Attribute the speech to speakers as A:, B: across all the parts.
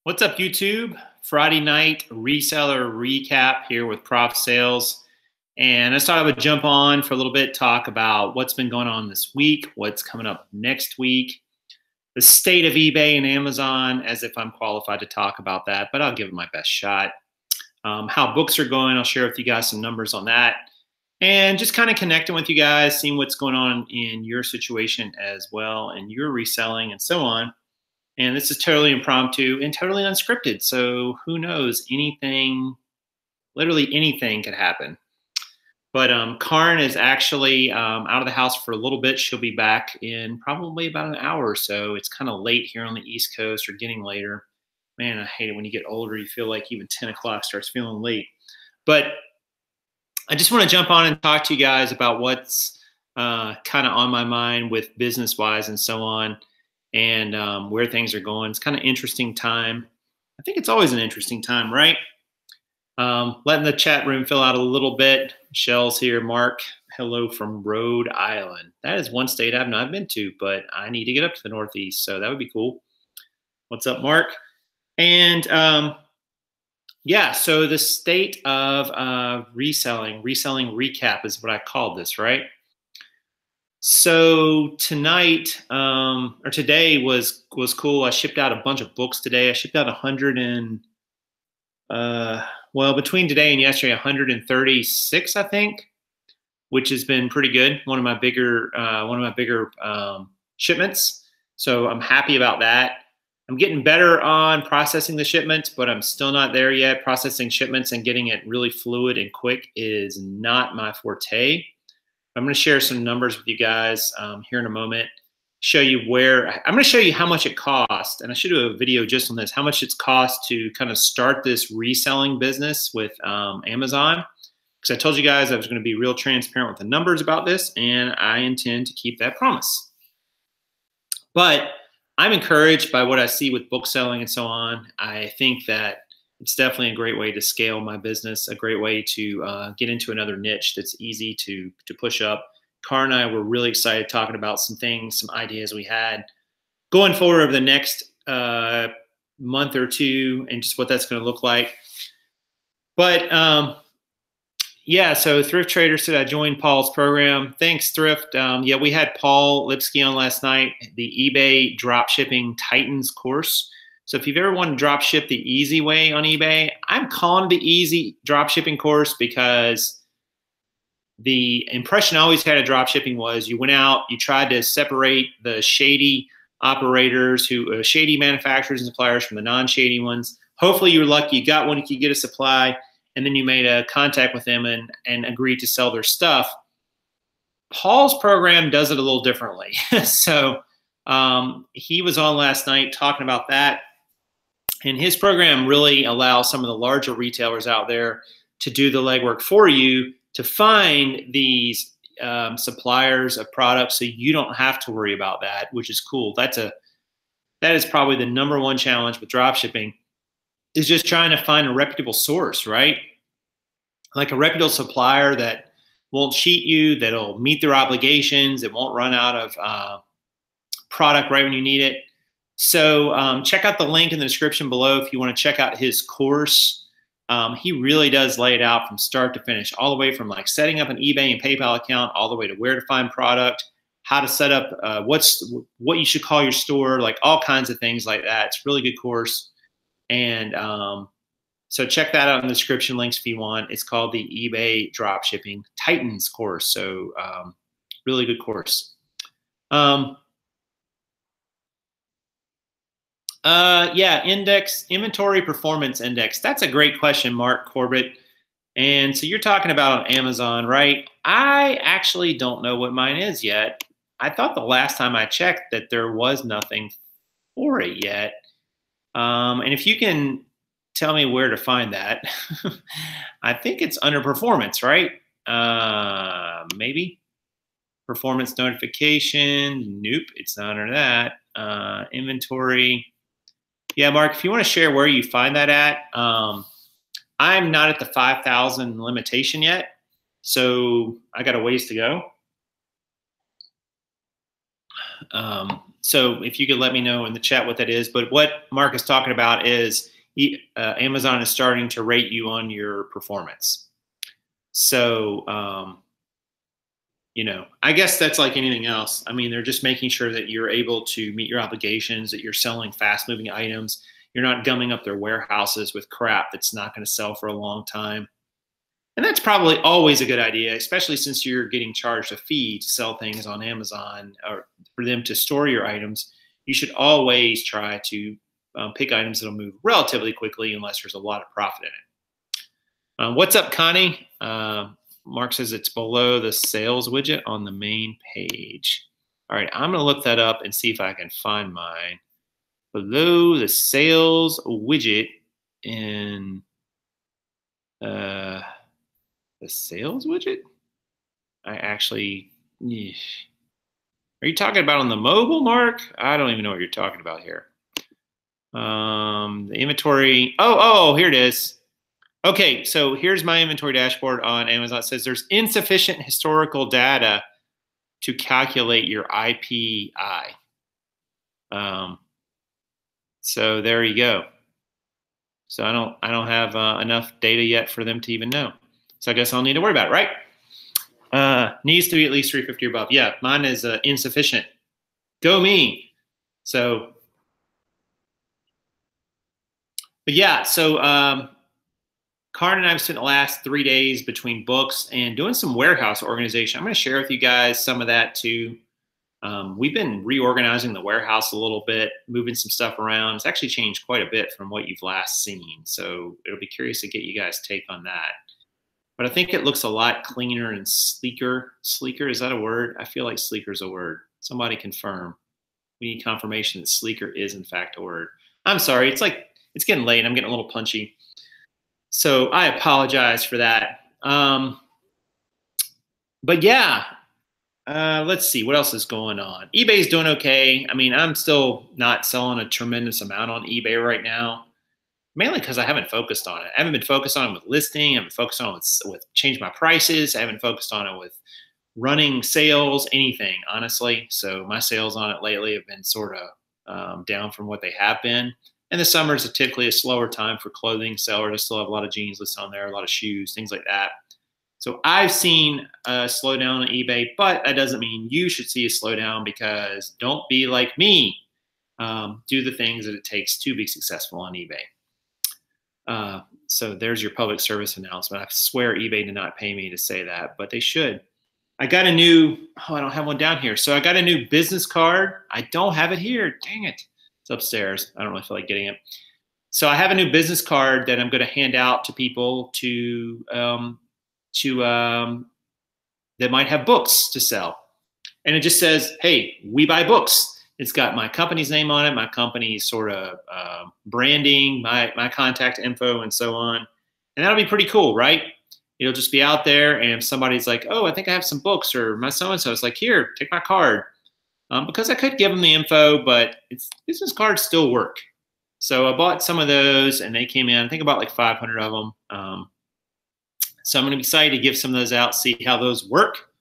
A: What's up, YouTube? Friday night reseller recap here with PROF Sales. And I thought I would jump on for a little bit, talk about what's been going on this week, what's coming up next week, the state of eBay and Amazon, as if I'm qualified to talk about that, but I'll give it my best shot. How books are going, I'll share with you guys some numbers on that. And just kind of connecting with you guys, seeing what's going on in your situation as well, and your reselling and so on. And this is totally impromptu and totally unscripted. So who knows, anything, literally anything could happen. But Karn is actually out of the house for a little bit. She'll be back in probably about an hour or so. It's kind of late here on the East Coast, or getting later. Man, I hate it when you get older. You feel like even 10 o'clock starts feeling late. But I just want to jump on and talk to you guys about what's kind of on my mind with business-wise and so on, and where things are going. It's kind of interesting time. I think it's always an interesting time, right? Letting the chat room fill out a little bit. Michelle's here. Mark, hello from Rhode Island. That is one state I've not been to, but I need to get up to the Northeast, so that would be cool. What's up, Mark? And yeah, so the state of reselling recap is what I called this, right? So tonight, or today was cool. I shipped out a bunch of books today. I shipped out 100 and, well, between today and yesterday, 136, I think, which has been pretty good. One of my bigger shipments. So I'm happy about that. I'm getting better on processing the shipments, but I'm still not there yet. Processing shipments and getting it really fluid and quick is not my forte. I'm going to share some numbers with you guys here in a moment. Show you where I'm going to show you how much it cost, and I should do a video just on this. How much it's cost to kind of start this reselling business with Amazon, because I told you guys I was going to be real transparent with the numbers about this, and I intend to keep that promise. But I'm encouraged by what I see with book selling and so on. I think that it's definitely a great way to scale my business, a great way to get into another niche that's easy to push up. Car and I were really excited talking about some things, some ideas we had going forward over the next month or two, and just what that's going to look like. But yeah, so Thrift Trader said I joined Paul's program. Thanks, Thrift. Yeah, we had Paul Lipsky on last night, the eBay Dropshipping Titans course. So if you've ever wanted to drop ship the easy way on eBay, I'm calling the easy dropshipping course, because the impression I always had of dropshipping was you went out, you tried to separate the shady operators, shady manufacturers and suppliers from the non-shady ones. Hopefully you were lucky, you got one, you could get a supply, and then you made a contact with them and agreed to sell their stuff. Paul's program does it a little differently. So he was on last night talking about that. And his program really allows some of the larger retailers out there to do the legwork for you to find these suppliers of products, so you don't have to worry about that, which is cool. That is probably the #1 challenge with dropshipping, is just trying to find a reputable source, right? Like a reputable supplier that won't cheat you, that'll meet their obligations, it won't run out of product right when you need it. So check out the link in the description below if you want to check out his course. He really does lay it out from start to finish, all the way from like setting up an eBay and PayPal account, all the way to where to find product, how to set up what you should call your store, like all kinds of things like that. It's a really good course. And so check that out in the description links if you want. It's called the eBay Dropshipping Titans course. So really good course. Yeah, inventory performance index. That's a great question, Mark Corbett. And so you're talking about on Amazon, right? I actually don't know what mine is yet. I thought the last time I checked that there was nothing for it yet. And if you can tell me where to find that, I think it's under performance, right? Maybe performance notification. Nope, it's not under that. Inventory. Yeah, Mark, if you want to share where you find that at, I'm not at the 5,000 limitation yet, so I got a ways to go. So if you could let me know in the chat what that is. But what Mark is talking about is Amazon is starting to rate you on your performance. So, you know, I guess that's like anything else. I mean, they're just making sure that you're able to meet your obligations, that you're selling fast moving items. You're not gumming up their warehouses with crap that's not going to sell for a long time. And that's probably always a good idea, especially since you're getting charged a fee to sell things on Amazon or for them to store your items. You should always try to pick items that'll move relatively quickly unless there's a lot of profit in it. What's up, Connie? Mark says it's below the sales widget on the main page. All right, I'm going to look that up and see if I can find mine. Below the sales widget in the sales widget? I actually, are you talking about on the mobile, Mark? I don't even know what you're talking about here. The inventory, oh, here it is. Okay, so here's my inventory dashboard on Amazon. It says there's insufficient historical data to calculate your IPI. So there you go. So I don't have enough data yet for them to even know. So I guess I'll need to worry about it, right? Needs to be at least 350 or above. Yeah, mine is insufficient. Go me. So, but yeah, so Karen and I have spent the last 3 days between books and doing some warehouse organization. I'm going to share with you guys some of that too. We've been reorganizing the warehouse a little bit, moving some stuff around. It's actually changed quite a bit from what you've last seen. So it'll be curious to get you guys' take on that. But I think it looks a lot cleaner and sleeker. Sleeker, is that a word? I feel like sleeker is a word. Somebody confirm. We need confirmation that sleeker is in fact a word. I'm sorry, it's getting late. I'm getting a little punchy. So I apologize for that. But yeah, let's see what else is going on. eBay's doing okay. I mean, I'm still not selling a tremendous amount on eBay right now, mainly because I haven't focused on it. I haven't been focused on it with listing. I haven't focused on it with change my prices. I haven't focused on it with running sales, anything, honestly. So my sales on it lately have been sort of down from what they have been. And the summer is typically a slower time for clothing sellers. I still have a lot of jeans listed on there, a lot of shoes, things like that. So I've seen a slowdown on eBay, but that doesn't mean you should see a slowdown, because don't be like me. Do the things that it takes to be successful on eBay. So there's your public service announcement. I swear eBay did not pay me to say that, but they should. I got a new, I don't have one down here. So I got a new business card. I don't have it here. Dang it. It's upstairs. I don't really feel like getting it. So I have a new business card that I'm going to hand out to people that might have books to sell. And it just says, hey, we buy books. It's got my company's name on it, my company's sort of branding, my contact info, and so on. And that'll be pretty cool, right? It'll just be out there, and if somebody's like, oh, I think I have some books, or my so-and-so is like, here, take my card. Because I could give them the info, but business cards still work. So I bought some of those, and they came in, I think about like 500 of them. So I'm going to be excited to give some of those out, see how those work.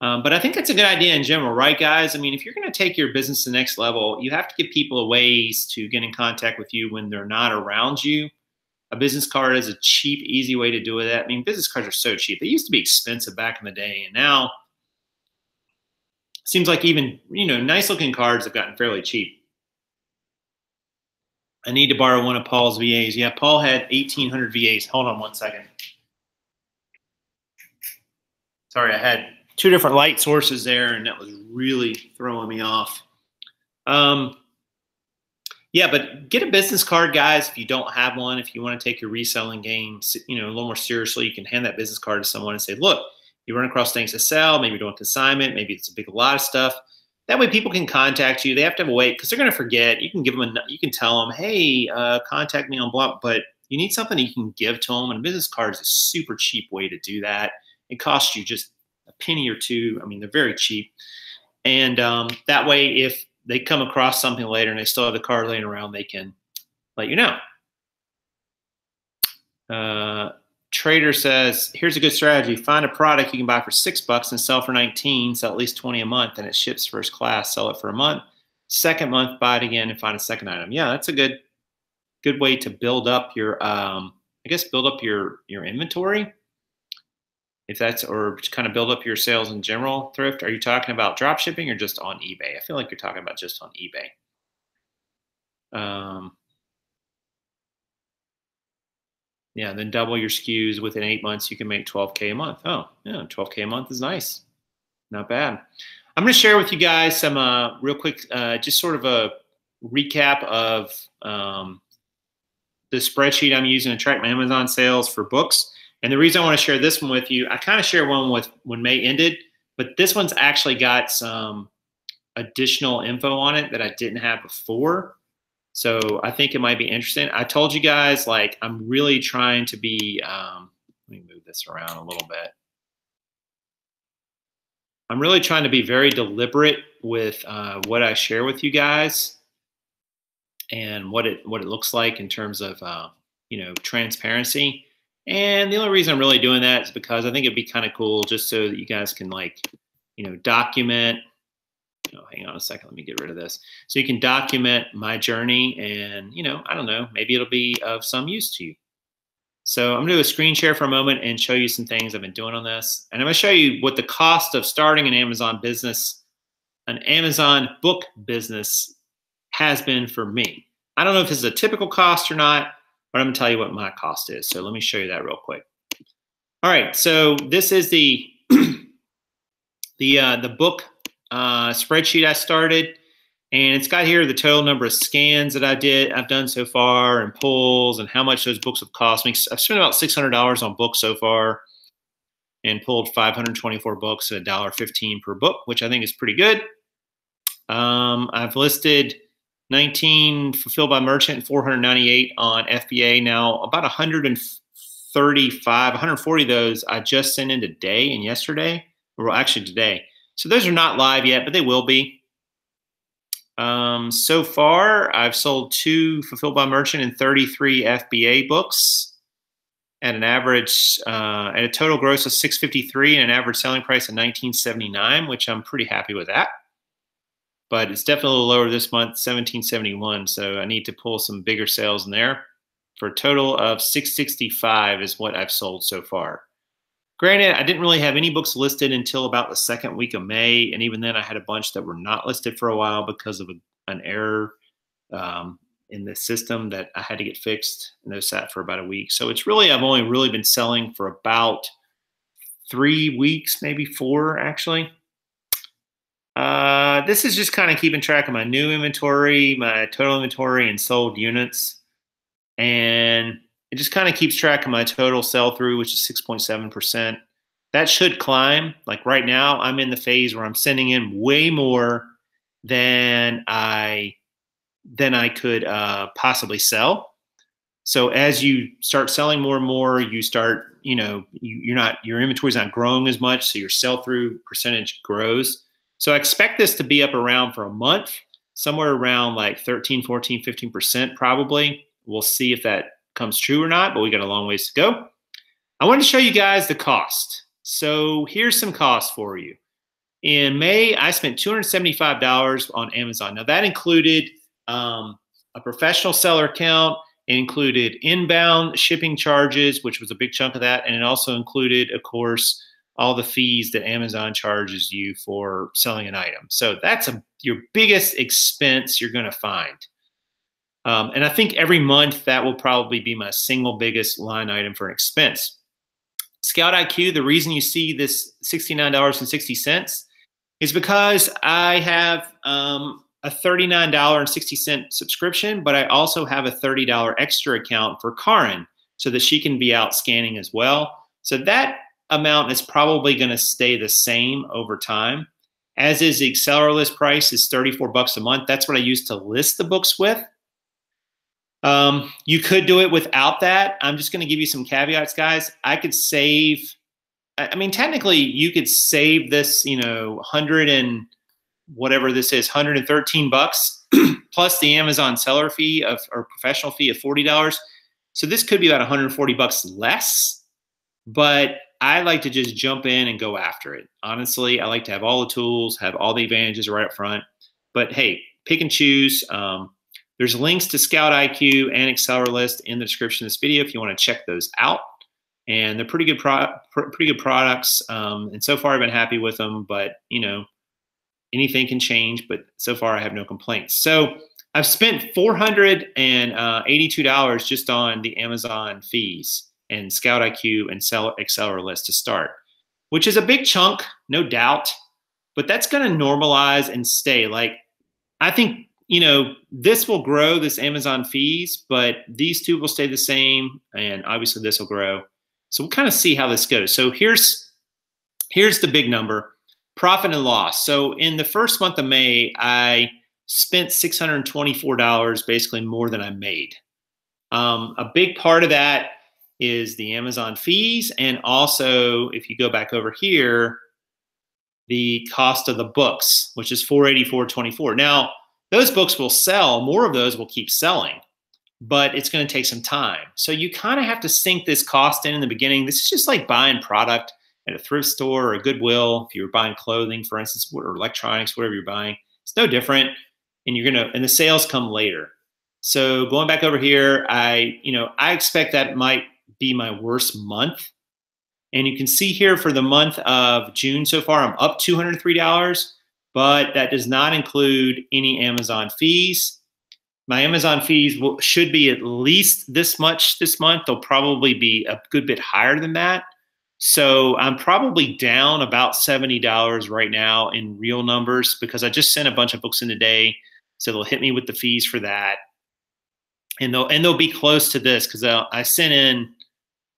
A: But I think that's a good idea in general, right, guys? I mean, if you're going to take your business to the next level, you have to give people ways to get in contact with you when they're not around you. A business card is a cheap, easy way to do that. I mean, business cards are so cheap. They used to be expensive back in the day, and now it seems like even, nice-looking cards have gotten fairly cheap. I need to borrow one of Paul's VAs. Yeah, Paul had 1,800 VAs. Hold on one second. Sorry, I had two different light sources there, and that was really throwing me off. Yeah, but get a business card, guys, if you don't have one. If you want to take your reselling game, a little more seriously, you can hand that business card to someone and say, look, you run across things to sell, maybe you're doing consignment, maybe it's a big lot of stuff. That way people can contact you. They have to have a way, because they're going to forget. You can give them you can tell them, hey, contact me on blah, but you need something that you can give to them, and a business card is a super cheap way to do that. It costs you just a penny or two. I mean, they're very cheap. And that way, if they come across something later and they still have the card laying around, they can let you know. Trader says, here's a good strategy. Find a product you can buy for $6 and sell for 19, sell at least 20 a month, and it ships first class. Sell it for a month. Second month, buy it again and find a second item. Yeah, that's a good way to build up your, I guess, build up your inventory. If that's, or just kind of build up your sales in general, Thrift. Are you talking about drop shipping or just on eBay? I feel like you're talking about just on eBay. Yeah, then double your SKUs within 8 months, you can make 12K a month. Oh, yeah, 12K a month is nice. Not bad. I'm going to share with you guys some real quick, just sort of a recap of the spreadsheet I'm using to track my Amazon sales for books. And the reason I want to share this one with you, I kind of share one with when May ended, but this one's actually got some additional info on it that I didn't have before. So I think it might be interesting. I told you guys, like, I'm really trying to be, let me move this around a little bit. I'm really trying to be very deliberate with what I share with you guys and what it looks like in terms of, you know, transparency. And the only reason I'm really doing that is because I think it'd be kind of cool just so that you guys can, like, you know, document. Oh, hang on a second. Let me get rid of this. So you can document my journey and, you know, I don't know, maybe it'll be of some use to you. So I'm going to do a screen share for a moment and show you some things I've been doing on this. And I'm going to show you what the cost of starting an Amazon business, an Amazon book business, has been for me. I don't know if this is a typical cost or not, but I'm going to tell you what my cost is. So let me show you that real quick. All right. So this is the book spreadsheet I started, and it's got here the total number of scans that I've done so far, and pulls, and how much those books have cost me. I've spent about $600 on books so far, and pulled 524 books at $1.15 per book, which I think is pretty good. I've listed 19 fulfilled by merchant, 498 on FBA. Now about 140 of those I just sent in today and yesterday, or actually today. So those are not live yet, but they will be. So far, I've sold 2 fulfilled by merchant and 33 FBA books at an average, at a total gross of $653 and an average selling price of $19.79, which I'm pretty happy with that. But it's definitely a little lower this month, $17.71. So I need to pull some bigger sales in there. For a total of $665 is what I've sold so far. Granted, I didn't really have any books listed until about the second week of May, and even then I had a bunch that were not listed for a while because of an error in the system that I had to get fixed, and those sat for about a week. So it's really, I've only really been selling for about 3 weeks, maybe 4 actually. This is just kind of keeping track of my new inventory, my total inventory, and sold units. And it just kind of keeps track of my total sell-through, which is 6.7%. That should climb. Like right now, I'm in the phase where I'm sending in way more than I could possibly sell. So as you start selling more and more, you start, you know, your inventory's not growing as much, so your sell-through percentage grows. So I expect this to be up around for a month, somewhere around like 13, 14, 15% probably. We'll see if that comes true or not, but we got a long ways to go. I want to show you guys the cost. So here's some costs for you. In May, I spent $275 on Amazon. Now that included a professional seller account. It included inbound shipping charges, which was a big chunk of that. And it also included, of course, all the fees that Amazon charges you for selling an item. So that's your biggest expense you're going to find. And I think every month that will probably be my single biggest line item for an expense. ScoutIQ, the reason you see this $69.60 is because I have a $39.60 subscription, but I also have a $30 extra account for Karin so that she can be out scanning as well. So that amount is probably going to stay the same over time, as is the Accelerlist price is $34 a month. That's what I use to list the books with. You could do it without that. I'm just going to give you some caveats, guys. I could save, I mean, technically you could save this, you know, 100 and whatever this is, $113 plus the Amazon seller fee or professional fee of $40. So this could be about $140 less. but I like to just jump in and go after it. Honestly, I like to have all the tools, have all the advantages right up front. But hey, pick and choose. There's links to ScoutIQ and Accelerlist in the description of this video if you want to check those out. And they're pretty good products. And so far, I've been happy with them. But you know, anything can change. But so far, I have no complaints. So I've spent $482 just on the Amazon fees and ScoutIQ and Accelerlist to start, which is a big chunk, no doubt. But that's going to normalize and stay. Like, I think, you know, this will grow, this Amazon fees, but these two will stay the same, and obviously this will grow. So we'll kind of see how this goes. So here's the big number, profit and loss. So in the first month of May, I spent $624, basically more than I made. A big part of that is the Amazon fees, and also, if you go back over here, the cost of the books, which is $484.24. Now, those books will sell. More of those will keep selling, but it's going to take some time. So you kind of have to sink this cost in the beginning. This is just like buying product at a thrift store or a Goodwill. If you're buying clothing, for instance, or electronics, whatever you're buying, it's no different. And and the sales come later. So going back over here, I expect that might be my worst month. And you can see here for the month of June so far, I'm up $203, but that does not include any Amazon fees. My Amazon fees should be at least this much this month. They'll probably be a good bit higher than that. So I'm probably down about $70 right now in real numbers because I just sent a bunch of books in today. So they'll hit me with the fees for that. And they'll be close to this because I sent in,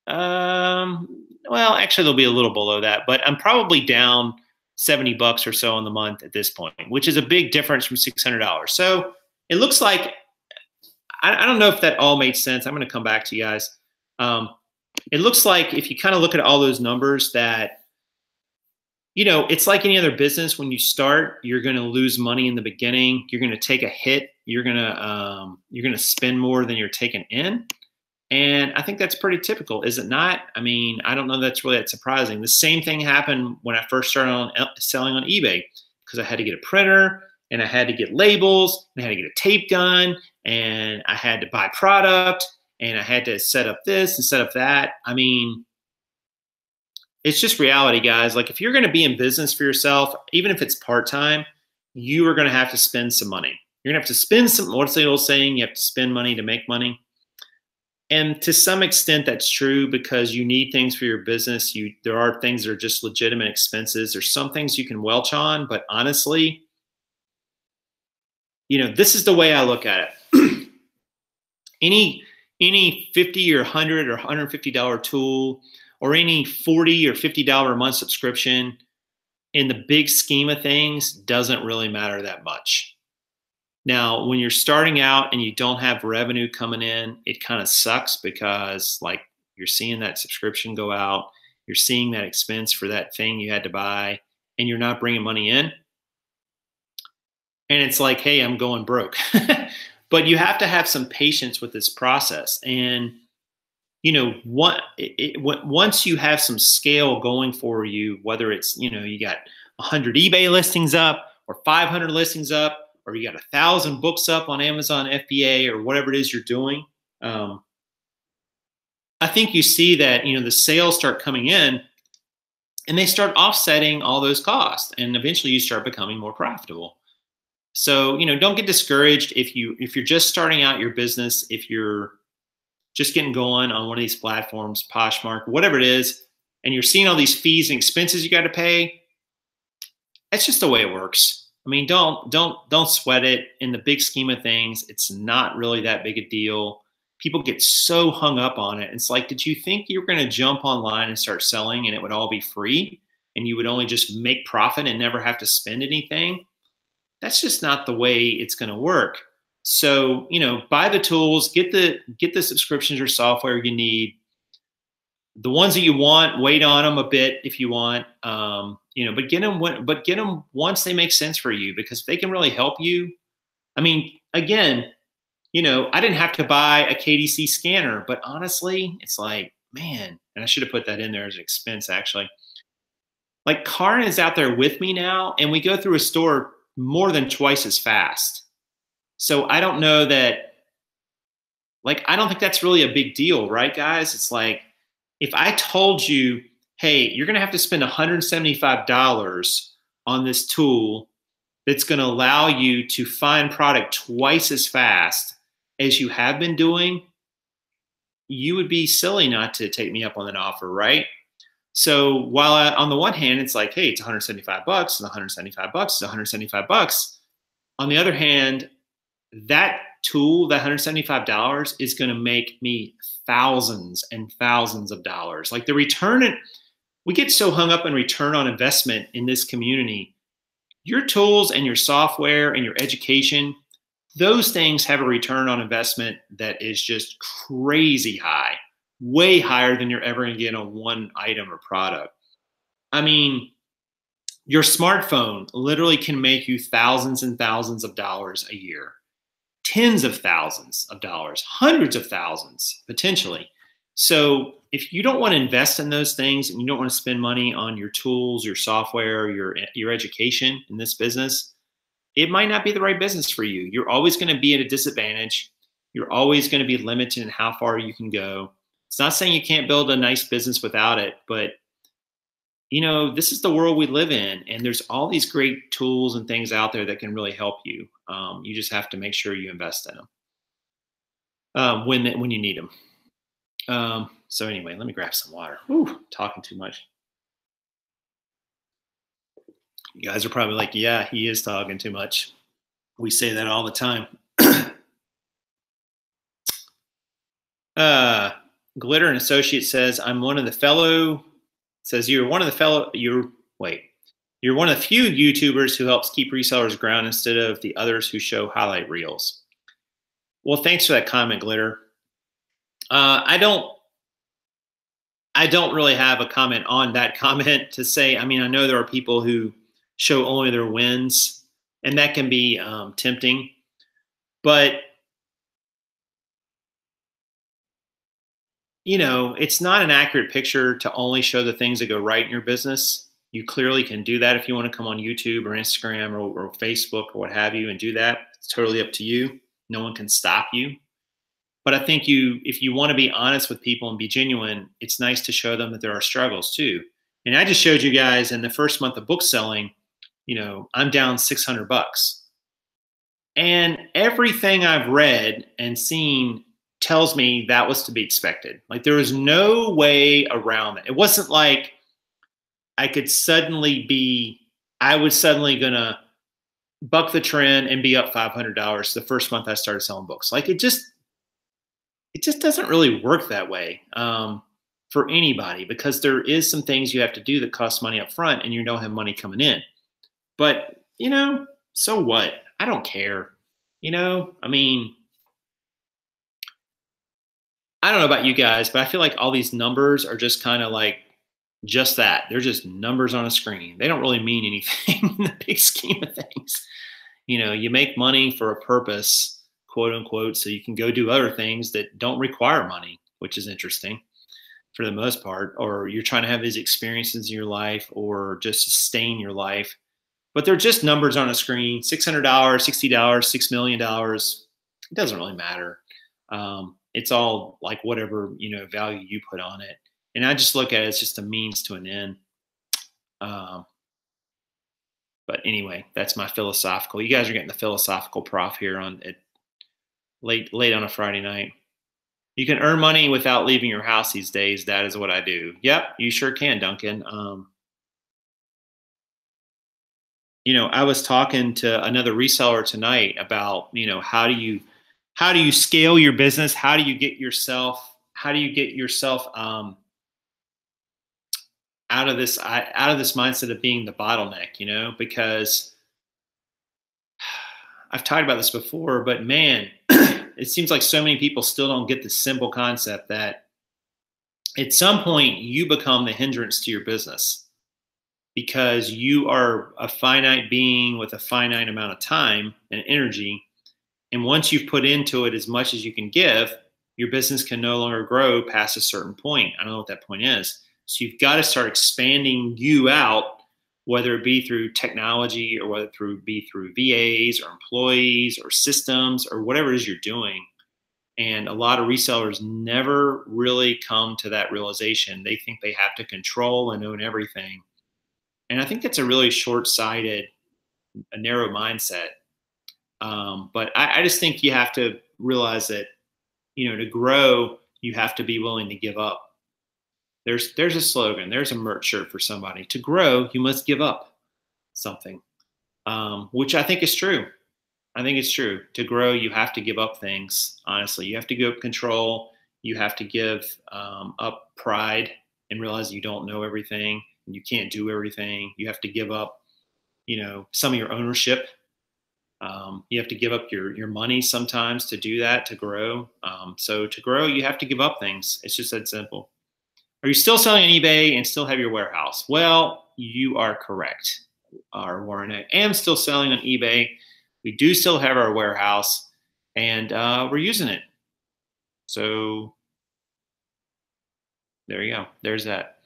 A: well, actually they'll be a little below that, but I'm probably down $70 or so on the month at this point, which is a big difference from $600. So it looks like, I don't know if that all made sense. I'm going to come back to you guys. It looks like if you kind of look at all those numbers that, you know, it's like any other business. When you start, you're going to lose money in the beginning. You're going to take a hit. You're going to spend more than you're taking in. And I think that's pretty typical, is it not? I mean, I don't know that's really that surprising. The same thing happened when I first started selling on eBay, because I had to get a printer and I had to get labels and I had to get a tape gun and I had to buy product and I had to set up this and set up that. I mean, it's just reality, guys. Like, if you're going to be in business for yourself, even if it's part-time, you are going to have to spend some money. You're going to have to spend some, what's the old saying? You have to spend money to make money. And to some extent, that's true because you need things for your business. There are things that are just legitimate expenses. There's some things you can welch on, but honestly, you know, this is the way I look at it. Any $50 or $100 or $150 tool, or any $40 or $50 a month subscription, in the big scheme of things, doesn't really matter that much. Now, when you're starting out and you don't have revenue coming in, it kind of sucks because, like, you're seeing that subscription go out, you're seeing that expense for that thing you had to buy, and you're not bringing money in. And it's like, hey, I'm going broke. But you have to have some patience with this process. And you know, once you have some scale going for you, whether it's, you know, you got 100 eBay listings up or 500 listings up, or you got 1,000 books up on Amazon FBA or whatever it is you're doing, I think you see that, you know, the sales start coming in and they start offsetting all those costs, and eventually you start becoming more profitable. So, you know, don't get discouraged if you're just starting out your business, if you're just getting going on one of these platforms, Poshmark, whatever it is, and you're seeing all these fees and expenses you got to pay. That's just the way it works. I mean, don't sweat it. In the big scheme of things, it's not really that big a deal. People get so hung up on it. It's like, did you think you were going to jump online and start selling and it would all be free and you would only just make profit and never have to spend anything? That's just not the way it's going to work. So, you know, buy the tools, get the subscriptions or software you need. The ones that you want, wait on them a bit if you want, you know, but get them once they make sense for you, because if they can really help you. I mean, again, you know, I didn't have to buy a KDC scanner, but honestly, it's like, man, and I should have put that in there as an expense actually. Like Karin is out there with me now, and we go through a store more than twice as fast. So I don't know that, like, I don't think that's really a big deal, right, guys? It's like, if I told you, hey, you're going to have to spend $175 on this tool that's going to allow you to find product twice as fast as you have been doing, you would be silly not to take me up on that offer, right? So while on the one hand, it's like, hey, it's 175 bucks, and 175 bucks is 175 bucks. On the other hand, that tool, that $175 is going to make me thousands and thousands of dollars. Like the return, we get so hung up in return on investment in this community. Your tools and your software and your education, those things have a return on investment that is just crazy high, way higher than you're ever going to get on one item or product. I mean, your smartphone literally can make you thousands and thousands of dollars a year, tens of thousands of dollars, hundreds of thousands potentially. So if you don't want to invest in those things and you don't want to spend money on your tools, your software, your education in this business, it might not be the right business for you. You're always going to be at a disadvantage. You're always going to be limited in how far you can go. It's not saying you can't build a nice business without it, but you know, this is the world we live in, and there's all these great tools and things out there that can really help you. You just have to make sure you invest in them when you need them. So anyway, let me grab some water. Whew, talking too much. You guys are probably like, yeah, he is talking too much. We say that all the time. Glitter and Associate says, I'm one of the fellow, says you're one of the few YouTubers who helps keep resellers ground instead of the others who show highlight reels. Well, thanks for that comment, Glitter. I don't really have a comment on that comment to say. I mean, I know there are people who show only their wins, and that can be tempting, but you know, it's not an accurate picture to only show the things that go right in your business. You clearly can do that if you want to come on YouTube or Instagram or Facebook or what have you and do that. It's totally up to you. No one can stop you. But I think if you want to be honest with people and be genuine, it's nice to show them that there are struggles too. And I just showed you guys in the first month of book selling, you know, I'm down 600 bucks. And everything I've read and seen tells me that was to be expected. Like there was no way around it. It wasn't like I was suddenly gonna buck the trend and be up $500 the first month I started selling books. Like it just doesn't really work that way for anybody, because there is some things you have to do that cost money up front and you don't have money coming in. But you know, so what? I don't care. You know, I mean, I don't know about you guys, but I feel like all these numbers are just kind of like just that. They're just numbers on a screen. They don't really mean anything in the big scheme of things. You know, you make money for a purpose, quote unquote, so you can go do other things that don't require money, which is interesting for the most part. Or you're trying to have these experiences in your life or just sustain your life. But they're just numbers on a screen, $600, $60, $6 million. It doesn't really matter. It's all like whatever, you know, value you put on it. And I just look at it as just a means to an end. But anyway, that's my philosophical. You guys are getting the philosophical prof here on it late on a Friday night. You can earn money without leaving your house these days. That is what I do. Yep, you sure can, Duncan. You know, I was talking to another reseller tonight about, you know, how do you scale your business? How do you get yourself out of this mindset of being the bottleneck, you know, because I've talked about this before, but man, it seems like so many people still don't get the simple concept that at some point you become the hindrance to your business because you are a finite being with a finite amount of time and energy. And once you've put into it as much as you can give, your business can no longer grow past a certain point. I don't know what that point is. So you've got to start expanding you out, whether it be through technology or whether it be through VAs or employees or systems or whatever it is you're doing. And a lot of resellers never really come to that realization. They think they have to control and own everything. And I think that's a really short-sighted, a narrow mindset. But I just think you have to realize that, to grow, you have to be willing to give up. There's a slogan, there's a merch shirt for somebody. To grow, you must give up something, which I think is true. I think it's true. To grow, you have to give up things. Honestly, you have to give up control. You have to give up pride and realize you don't know everything and you can't do everything. You have to give up, some of your ownership. You have to give up your money sometimes to do that, to grow. So to grow, you have to give up things. It's just that simple. Are you still selling on eBay and still have your warehouse? Well, you are correct, Warren. I am still selling on eBay. We do still have our warehouse, and we're using it. So there you go. There's that.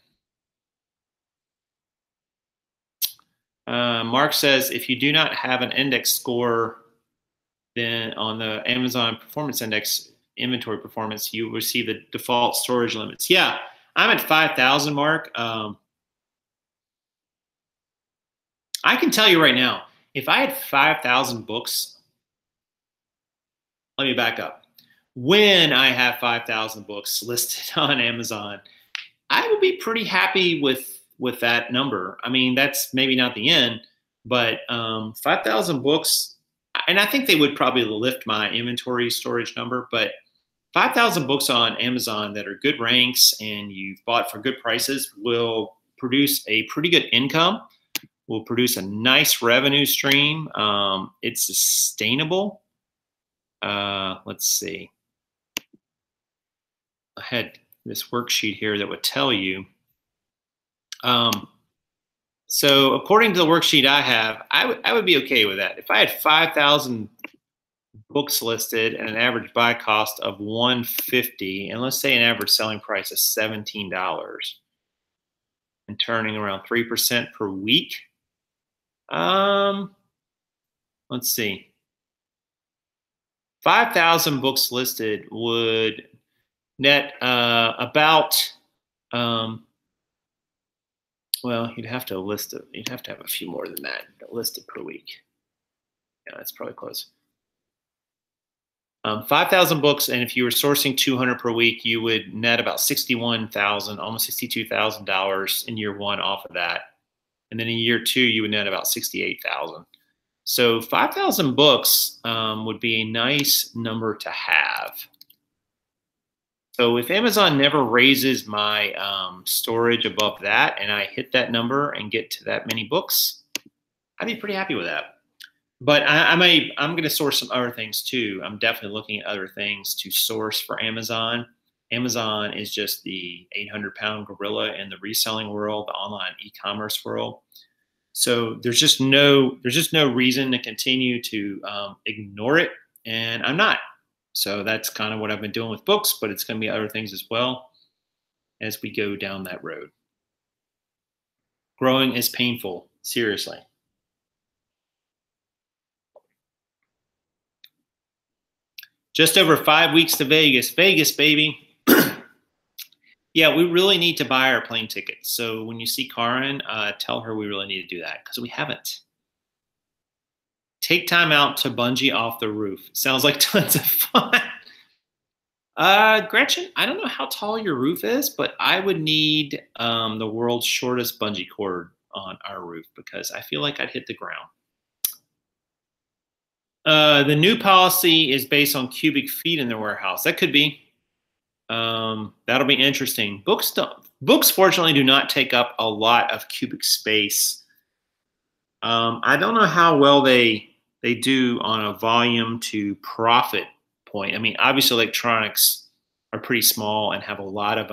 A: Mark says, if you do not have an index score, then on the Amazon Performance Index inventory performance, you will see the default storage limits. Yeah, I'm at 5,000, Mark. I can tell you right now, if I had 5,000 books, let me back up. When I have 5,000 books listed on Amazon, I would be pretty happy with that number. I mean, that's maybe not the end, but 5,000 books, and I think they would probably lift my inventory storage number, but 5,000 books on Amazon that are good ranks and you've bought for good prices will produce a pretty good income, will produce a nice revenue stream. It's sustainable. Let's see. I had this worksheet here that would tell you. So according to the worksheet I have, I would be okay with that. If I had 5,000 books listed and an average buy cost of $150, and let's say an average selling price of $17, and turning around 3% per week. Let's see. 5,000 books listed would net about, well, you'd have to list it. You'd have to have a few more than that listed per week. Yeah, that's probably close. 5,000 books, and if you were sourcing 200 per week, you would net about $61,000, almost $62,000 in year one off of that. And then in year two, you would net about $68,000. So 5,000 books would be a nice number to have. So if Amazon never raises my storage above that, and I hit that number and get to that many books, I'd be pretty happy with that. But I'm going to source some other things too. I'm definitely looking at other things to source for Amazon. Amazon is just the 800-pound gorilla in the reselling world, the online e-commerce world. So there's just no reason to continue to ignore it, and I'm not. So that's kind of what I've been doing with books, but it's going to be other things as well as we go down that road. Growing is painful, seriously. Just over 5 weeks to Vegas. Vegas, baby. Yeah, we really need to buy our plane tickets. So when you see Karin, tell her we really need to do that because we haven't. Take time out to bungee off the roof. Sounds like tons of fun. Gretchen, I don't know how tall your roof is, but I would need the world's shortest bungee cord on our roof because I feel like I'd hit the ground. The new policy is based on cubic feet in the warehouse. That could be. That'll be interesting. Books, fortunately, do not take up a lot of cubic space. I don't know how well they do on a volume to profit point. I mean, obviously, electronics are pretty small and have a lot of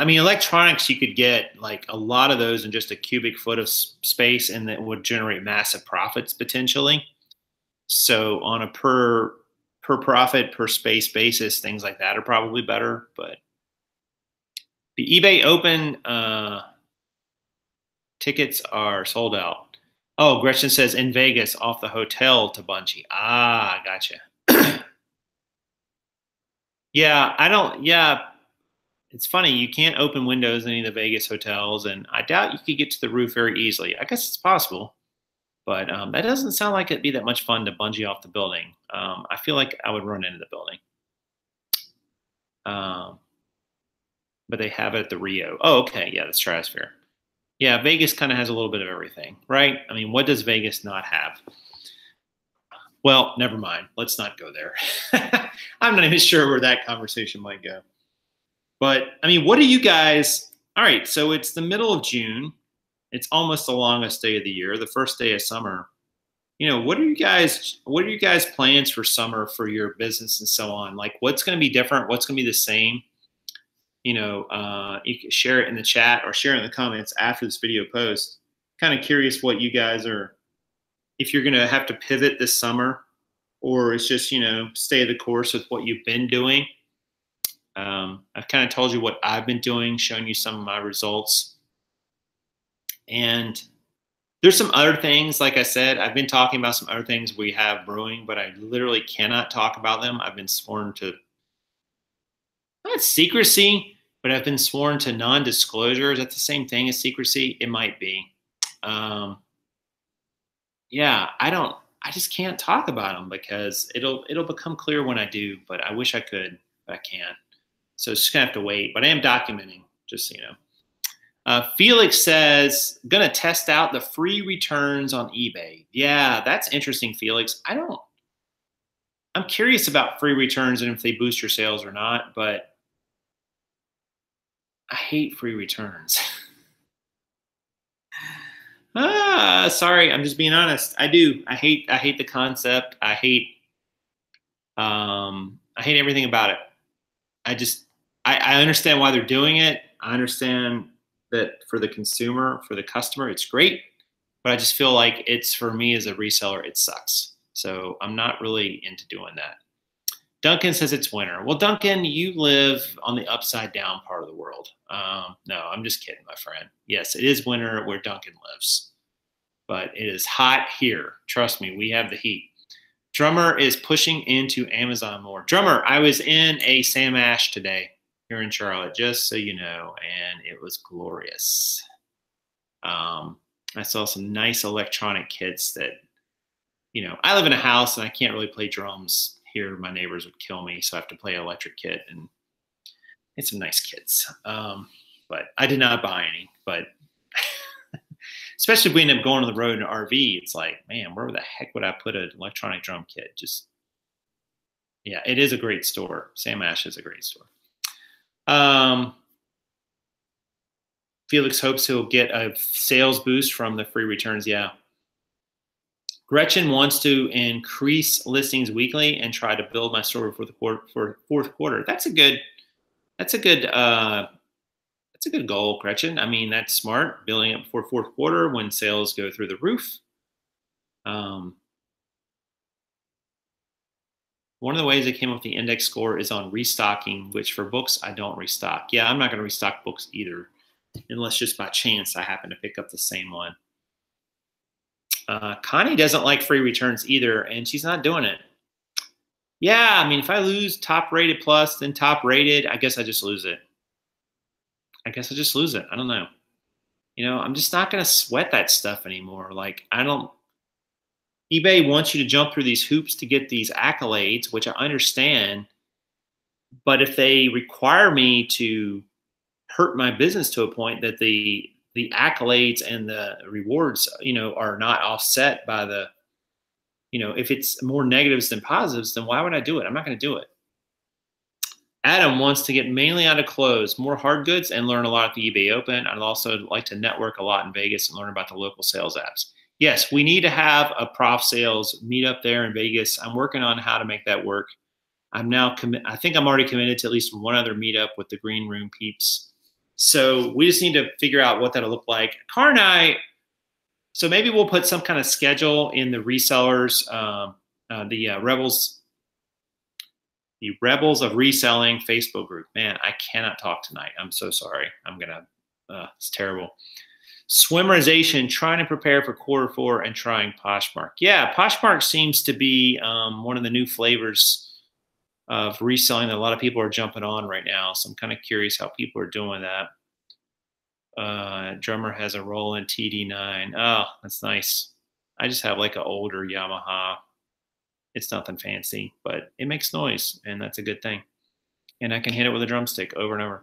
A: electronics, you could get like a lot of those in just a cubic foot of space, and that would generate massive profits potentially. So on a per per profit, per space basis, things like that are probably better. But the eBay Open tickets are sold out. Oh, Gretchen says in Vegas off the hotel to Bungie. Ah, gotcha. Yeah, I don't. Yeah, it's funny. You can't open windows in any of the Vegas hotels, and I doubt you could get to the roof very easily. I guess it's possible, but that doesn't sound like it'd be that much fun to bungee off the building. I feel like I would run into the building. Um, but they have it at the Rio. Oh, okay. Yeah, the Stratosphere. Yeah, Vegas kind of has a little bit of everything, right? I mean, what does Vegas not have? Well, never mind. Let's not go there. I'm not even sure where that conversation might go. But I mean, what do you guys? All right, so it's the middle of June. It's almost the longest day of the year, the first day of summer. You know, what are you guys plans for summer for your business and so on? Like, what's going to be different? What's going to be the same? You know, you can share it in the chat or share it in the comments after this video post. Kind of curious what you guys are, if you're going to have to pivot this summer, or it's just, you know, stay the course with what you've been doing. I've kind of told you what I've been doing, shown you some of my results. And there's some other things, like I said, I've been talking about some other things we have brewing, but I literally cannot talk about them. I've been sworn to, not secrecy, but I've been sworn to non-disclosure. Is that the same thing as secrecy? It might be. Yeah, I just can't talk about them because it'll become clear when I do, but I wish I could, but I can't. So it's just gonna have to wait, but I am documenting, just so you know. Felix says, gonna test out the free returns on eBay. Yeah, that's interesting, Felix. I'm curious about free returns and if they boost your sales or not, but I hate free returns. Sorry, I'm just being honest. I do. I hate the concept. I hate everything about it. I understand why they're doing it. I understand that for the consumer, for the customer, it's great, but I just feel like it's, for me as a reseller, it sucks. So I'm not really into doing that. Duncan says it's winter. Well, Duncan, you live on the upside down part of the world. No, I'm just kidding, my friend. Yes, it is winter where Duncan lives, but it is hot here. Trust me, we have the heat. Drummer is pushing into Amazon more. Drummer, I was in a Sam Ash today here in Charlotte, just so you know, and it was glorious. I saw some nice electronic kits that, you know, I live in a house and I can't really play drums here. My neighbors would kill me, so I have to play electric kit, and it's some nice kits. But I did not buy any, but especially if we end up going on the road in an RV, it's like, man, where the heck would I put an electronic drum kit? Just, yeah, it is a great store. Sam Ash is a great store. Felix hopes he'll get a sales boost from the free returns. Yeah. Gretchen wants to increase listings weekly and try to build my store for the fourth quarter. That's a good goal, Gretchen. I mean, that's smart. Building up for fourth quarter when sales go through the roof. One of the ways I came up with the index score is on restocking, which for books, I don't restock. Yeah, I'm not going to restock books either, unless just by chance I happen to pick up the same one. Connie doesn't like free returns either, and she's not doing it. Yeah, I mean, if I lose top rated plus, then top rated, I guess I just lose it. I don't know. You know, I'm just not going to sweat that stuff anymore. Like, eBay wants you to jump through these hoops to get these accolades, which I understand. But if they require me to hurt my business to a point that the accolades and the rewards, you know, are not offset by the, you know, if it's more negatives than positives, then why would I do it? I'm not going to do it. Adam wants to get mainly out of clothes, more hard goods, and learn a lot at the eBay Open. I'd also like to network a lot in Vegas and learn about the local sales apps. Yes, we need to have a PROF sales meet up there in Vegas. I'm working on how to make that work. I think I'm already committed to at least one other meetup with the Green Room peeps. So we just need to figure out what that'll look like. Car and I, so maybe we'll put some kind of schedule in the resellers, the Rebels The Rebels of Reselling Facebook group. Man, I cannot talk tonight. I'm so sorry. It's terrible. Swimmerization, trying to prepare for Q4 and trying Poshmark. Yeah, Poshmark seems to be one of the new flavors of reselling that a lot of people are jumping on right now. So I'm kind of curious how people are doing that. Drummer has a Roland TD9. Oh, that's nice. I just have like an older Yamaha. It's nothing fancy, but it makes noise, and that's a good thing. And I can hit it with a drumstick over and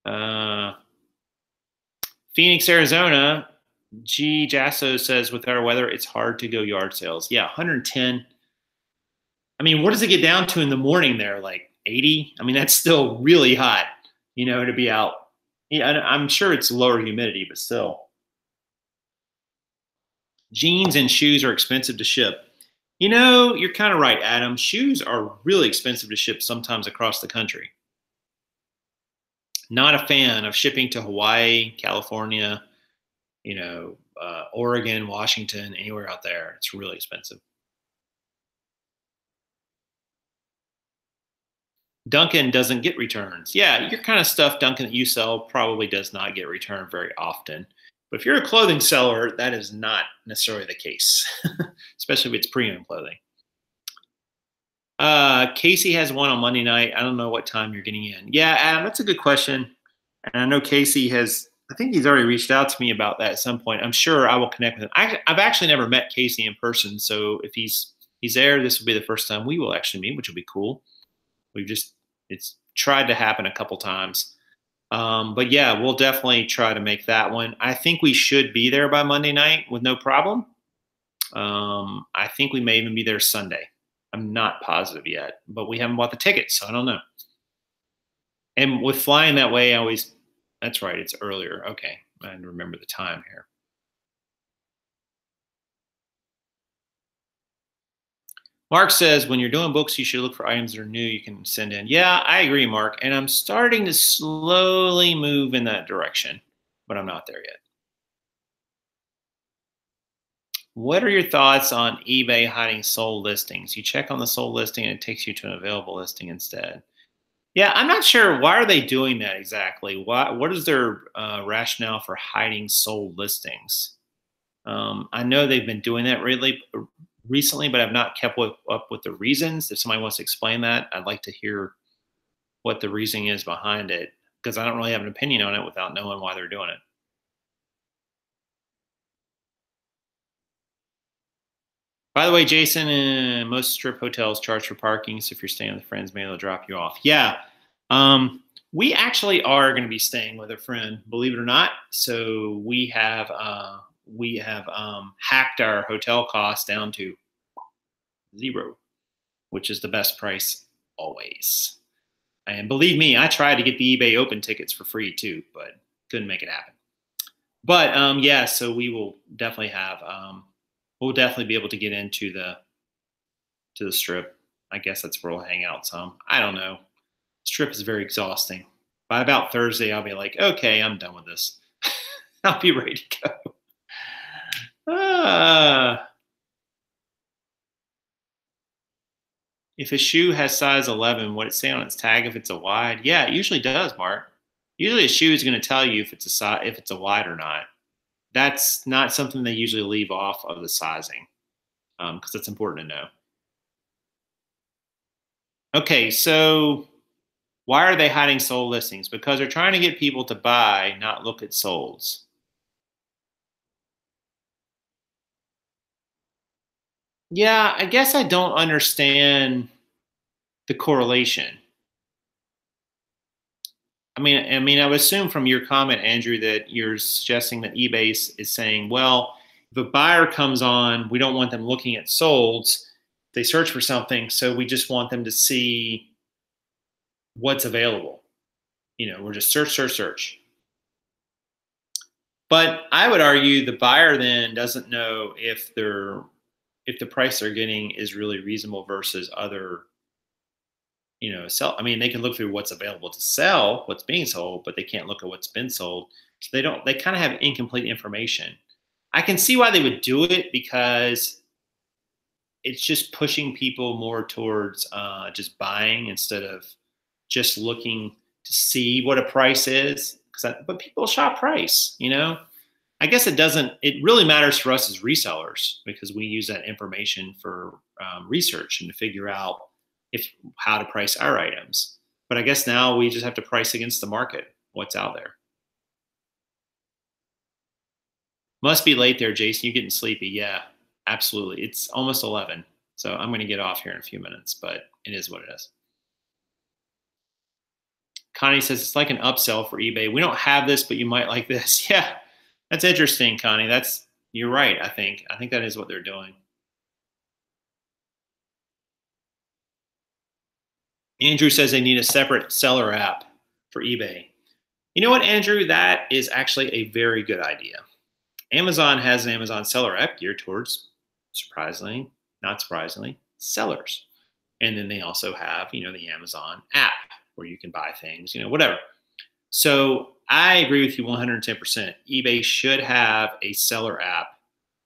A: over. Phoenix, Arizona. G. Jasso says, with our weather, it's hard to go yard sales. Yeah, 110. I mean, what does it get down to in the morning there? Like 80? I mean, that's still really hot, to be out. Yeah, I'm sure it's lower humidity, but still. Jeans and shoes are expensive to ship. You're kind of right, Adam. Shoes are really expensive to ship sometimes across the country. Not a fan of shipping to Hawaii, California, Oregon, Washington, anywhere out there. It's really expensive. Duncan doesn't get returns. Yeah, your kind of stuff, Duncan, that you sell probably does not get returned very often. But if you're a clothing seller, that is not necessarily the case, especially if it's premium clothing. Casey has one on Monday night. I don't know what time you're getting in. Yeah, Adam, that's a good question. And I know Casey I think he's already reached out to me about that at some point. I'm sure I will connect with him. I've actually never met Casey in person. So if he's there, this will be the first time we will actually meet, which will be cool. It's tried to happen a couple times. But yeah, we'll definitely try to make that one. I think we should be there by Monday night with no problem. I think we may even be there Sunday. I'm not positive yet, but we haven't bought the tickets, so I don't know. And with flying that way, that's right, it's earlier. Okay, I remember the time here. Mark says, when you're doing books, you should look for items that are new you can send in. Yeah, I agree, Mark. And I'm starting to slowly move in that direction, but I'm not there yet. What are your thoughts on eBay hiding sold listings? You check on the sold listing and it takes you to an available listing instead. Yeah, I'm not sure. Why are they doing that exactly? What is their rationale for hiding sold listings? I know they've been doing that recently, but I've not kept up with the reasons. If somebody wants to explain that, I'd like to hear what the reasoning is behind it, because I don't really have an opinion on it without knowing why they're doing it. By the way, Jason, most strip hotels charge for parking, so if you're staying with friends, maybe they'll drop you off. Yeah, we actually are going to be staying with a friend, believe it or not. So we have hacked our hotel costs down to 0, which is the best price always. And believe me, I tried to get the eBay Open tickets for free too, but couldn't make it happen. But yeah, so we will definitely have. We'll definitely be able to get into the strip. I guess that's where we'll hang out some. I don't know. Strip is very exhausting. By about Thursday, I'll be like, okay, I'm done with this. I'll be ready to go. If a shoe has size 11, would it say on its tag if it's a wide? Yeah, it usually does, Mark. Usually a shoe is going to tell you if it's a wide or not. That's not something they usually leave off of the sizing, because it's important to know. Okay, so why are they hiding sold listings? Because they're trying to get people to buy, not look at solds. Yeah, I guess I don't understand the correlation. I mean, I would assume from your comment, Andrew, that you're suggesting that eBay is saying, well, if a buyer comes on, we don't want them looking at solds. They search for something, so we just want them to see what's available. We're just search. But I would argue the buyer then doesn't know if the price they're getting is really reasonable versus other, sell. I mean, they can look through what's available to sell, what's being sold, but they can't look at what's been sold. So they kind of have incomplete information. I can see why they would do it, because it's just pushing people more towards just buying instead of just looking to see what a price is. But people shop price, you know. I guess it really matters for us as resellers because we use that information for research and to figure out how to price our items. But I guess now we just have to price against the market, what's out there. Must be late there, Jason. You getting sleepy? Yeah, absolutely. It's almost 11. So I'm going to get off here in a few minutes, but it is what it is. Connie says it's like an upsell for eBay. We don't have this, but you might like this. Yeah, that's interesting, Connie. You're right. I think that is what they're doing. Andrew says they need a separate seller app for eBay. You know what, Andrew? That is actually a very good idea. Amazon has an Amazon seller app geared towards, surprisingly, not surprisingly, sellers. And then they also have, the Amazon app where you can buy things, whatever. So I agree with you 110%. eBay should have a seller app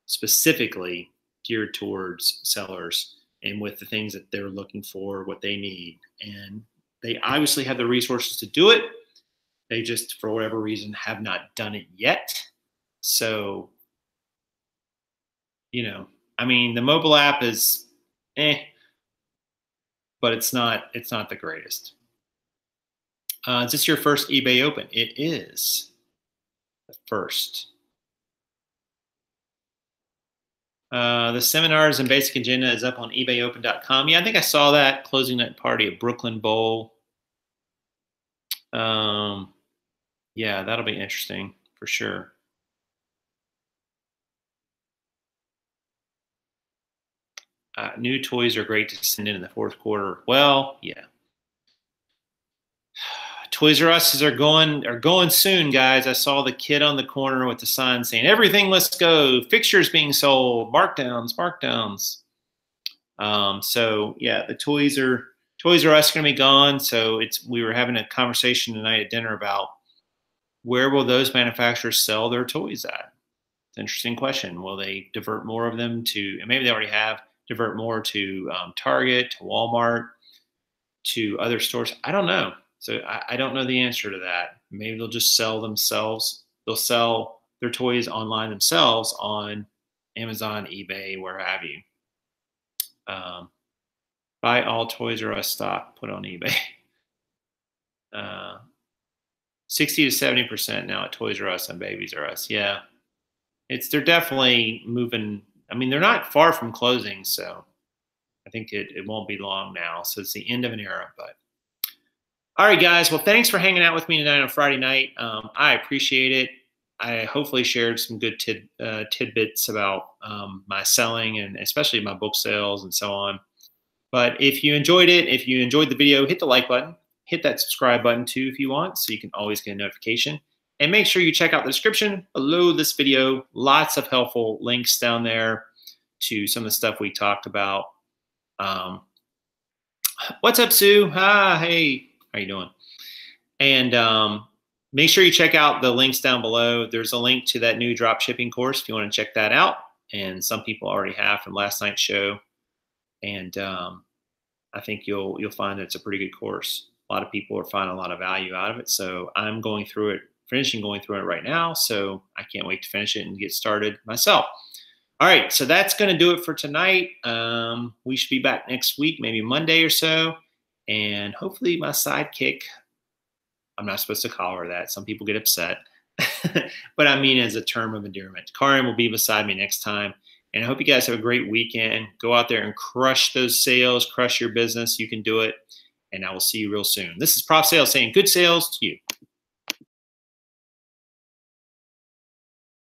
A: specifically geared towards sellers and with the things that they're looking for, what they need. And they obviously have the resources to do it. They just, for whatever reason, have not done it yet. So, the mobile app is but it's not the greatest. Is this your first eBay Open? It is the first. The seminars and basic agenda is up on ebayopen.com. Yeah, I think I saw that closing night party at Brooklyn Bowl. Yeah, that'll be interesting for sure. New toys are great to send in the fourth quarter. Well, yeah. Toys R Us are going soon, guys. I saw the kid on the corner with the sign saying, "Everything, let's go. Fixtures being sold. Markdowns, markdowns." So yeah, the Toys R Us going to be gone. So we were having a conversation tonight at dinner about where will those manufacturers sell their toys at? It's an interesting question. Will they divert more of them to, and maybe they already have, divert more to Target, to Walmart, to other stores? I don't know. So I don't know the answer to that. Maybe they'll just sell themselves. They'll sell their toys online themselves on Amazon, eBay, where have you. Buy all Toys R Us stock, put on eBay. 60 to 70% now at Toys R Us and Babies R Us. Yeah, they're definitely moving. I mean, they're not far from closing, so I think it won't be long now. So it's the end of an era, but. All right, guys. Well, thanks for hanging out with me tonight on Friday night. I appreciate it. I hopefully shared some good tidbits about my selling and especially my book sales and so on. But if you enjoyed it, if you enjoyed the video, hit the like button. Hit that subscribe button too if you want, so you can always get a notification. And make sure you check out the description below this video. Lots of helpful links down there to some of the stuff we talked about. What's up, Sue? Hey. How you doing? And make sure you check out the links down below. There's a link to that new dropshipping course if you want to check that out. And some people already have from last night's show. And I think you'll find that it's a pretty good course. A lot of people are finding a lot of value out of it. So I'm going through it, finishing going through it right now. So I can't wait to finish it and get started myself. All right, so that's going to do it for tonight. We should be back next week, maybe Monday or so. And hopefully my sidekick, I'm not supposed to call her that. Some people get upset. But I mean as a term of endearment. Karin will be beside me next time. And I hope you guys have a great weekend. Go out there and crush those sales, crush your business. You can do it. And I will see you real soon. This is Prof Sales saying good sales to you.